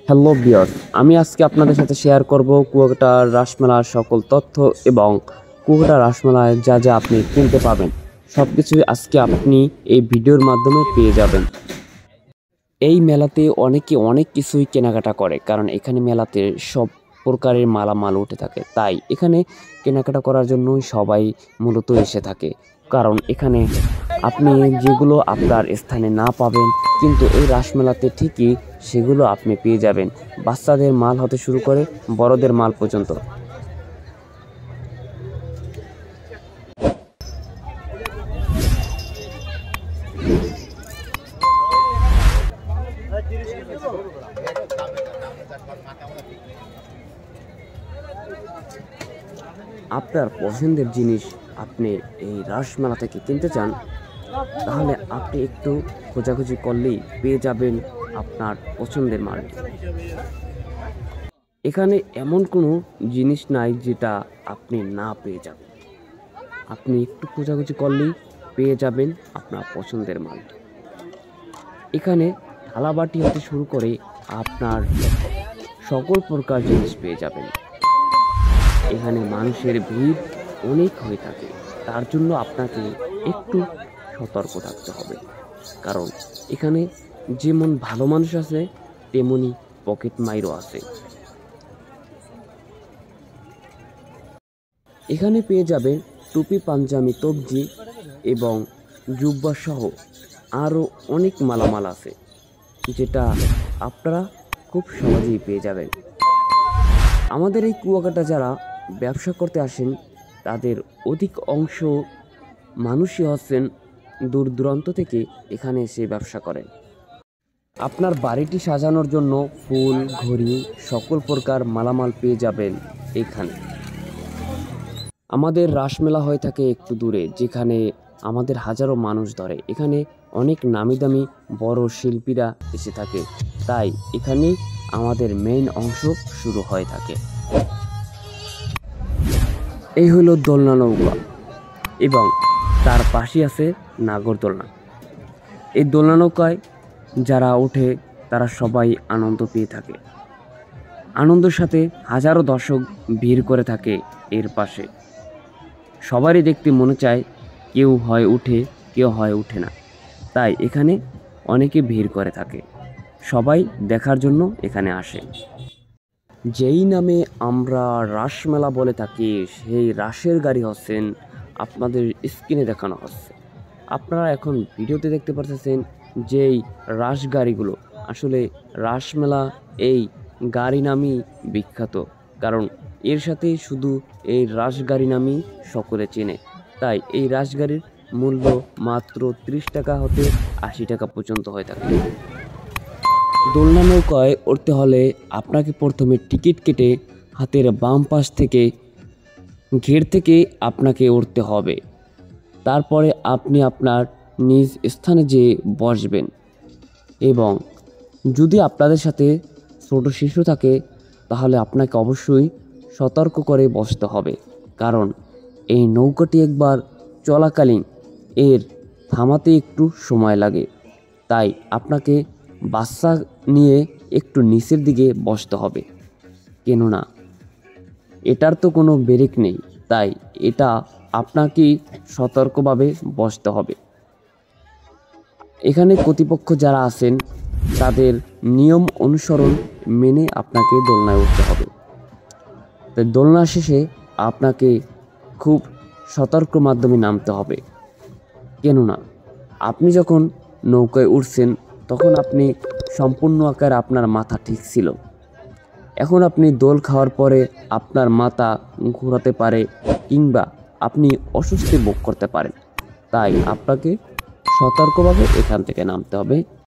Hello viewers, আমি আজকে আপনাদের সাথে শেয়ার করব কুয়াকাটা রাসমেলার সকল তথ্য এবং কুয়াকাটা রাসমেলায় যা যা আপনি কিনতে পাবেন সবকিছুই আজকে আপনি এই ভিডিওর মাধ্যমে পেয়ে যাবেন। এই মেলাতে অনেকে অনেক কিছুই কেনাকাটা করে, কারণ এখানে মেলাতে সব প্রকারের মালামাল উঠে থাকে। তাই এখানে কেনাকাটা করার জন্যই সবাই মূলত এসে থাকে, কারণ এখানে আপনি যেগুলো আপনার স্থানে না পাবেন কিন্তু এই রাসমেলাতে ঠিকই সেগুলো আপনি পেয়ে যাবেন, বাচ্চাদের মাল হতে শুরু করে বড়দের মাল পর্যন্ত। আপনার পছন্দের জিনিস আপনি এই রাসমেলা থেকে কিনতে চান, তাহলে আপনি একটু খোঁজাখুঁজি করলেই পেয়ে যাবেন আপনার পছন্দের মালটি। এখানে এমন কোনো জিনিস নাই যেটা আপনি না পেয়ে যাবেন, আপনি একটু খোঁজাখুঁজি করলেই পেয়ে যাবেন আপনার পছন্দের মালটি। এখানে থালাবাটি হতে শুরু করে আপনার সকল প্রকার জিনিস পেয়ে যাবেন। এখানে মানুষের ভিড় অনেক হয়ে থাকে, তার জন্য আপনাকে একটু সতর্ক থাকতে হবে, কারণ এখানে যেমন ভালো মানুষ আছে তেমনি পকেট মাইরও আছে। এখানে পেয়ে যাবেন টুপি, পাঞ্জাবি, তবজি এবং জুব্বা সহ আরও অনেক মালামাল আছে, যেটা আপনারা খুব সহজেই পেয়ে যাবেন। আমাদের এই কুয়াকাটা যারা ব্যবসা করতে আসেন তাদের অধিক অংশ মানুষই হচ্ছেন দূর দূরান্ত থেকে এখানে এসে ব্যবসা করেন। আপনার বাড়িটি সাজানোর জন্য ফুল, ঘড়ি, সকল প্রকার মালামাল পেয়ে যাবেন এখানে। আমাদের রাসমেলা হয়ে থাকে একটু দূরে, যেখানে আমাদের হাজারো মানুষ ধরে। এখানে অনেক নামি দামি বড় শিল্পীরা এসে থাকে, তাই এখানেই আমাদের মেইন অংশ শুরু হয়ে থাকে। এই হলো দোলনা নৌকা এবং তার পাশে আছে নাগরদোলনা। এই দোলনা নৌকায় যারা ওঠে তারা সবাই আনন্দ পেয়ে থাকে। আনন্দের সাথে হাজারো দর্শক ভিড় করে থাকে এর পাশে। সবারই দেখতে মনে চায়, কেউ হয় উঠে, কেউ হয় উঠে না, তাই এখানে অনেকে ভিড় করে থাকে। সবাই দেখার জন্য এখানে আসে। যেই নামে আমরা রাসমেলা বলে থাকি, সেই রাসের গাড়ি হচ্ছেন আপনাদের স্ক্রিনে দেখানো হচ্ছে। আপনারা এখন ভিডিওতে দেখতে পাচ্ছেন যেই রাস গাড়িগুলো, আসলে রাসমেলা এই গাড়ি নামই বিখ্যাত, কারণ এর সাথে শুধু এই রাস গাড়ি নামই সকলে চেনে। তাই এই রাস গাড়ির মূল্য মাত্র 30 টাকা হতে 80 টাকা পর্যন্ত হয়ে থাকে। দোলনা নৌকায় উঠতে হলে আপনাকে প্রথমে টিকিট কেটে হাতের বাম পাশ থেকে ঘের থেকে আপনাকে উঠতে হবে। তারপরে আপনি আপনার নিজ স্থানে যেয়ে বসবেন, এবং যদি আপনাদের সাথে ছোট শিশু থাকে তাহলে আপনাকে অবশ্যই সতর্ক করে বসতে হবে, কারণ এই নৌকাটি একবার চলাকালীন এর থামাতে একটু সময় লাগে। তাই আপনাকে বাচ্চা নিয়ে একটু নিচের দিকে বসতে হবে, কেননা এটার তো কোনো ব্রেক নেই, তাই এটা আপনাকেই সতর্কভাবে বসতে হবে। এখানে কর্তৃপক্ষ যারা আছেন তাদের নিয়ম অনুসরণ মেনে আপনাকে দোলনায় উঠতে হবে। তাই দোলনা শেষে আপনাকে খুব সতর্ক মাধ্যমে নামতে হবে, কেননা আপনি যখন নৌকায় উঠছেন তখন আপনি সম্পূর্ণ আকারে আপনার মাথা ঠিক ছিল। এখন আপনি দোল খাওয়ার পরে আপনার মাথা ঘোরাতে পারে কিংবা আপনি অস্বস্তি ভোগ করতে পারেন, তাই আপনাকে সতর্কভাবে এখান থেকে নামতে হবে।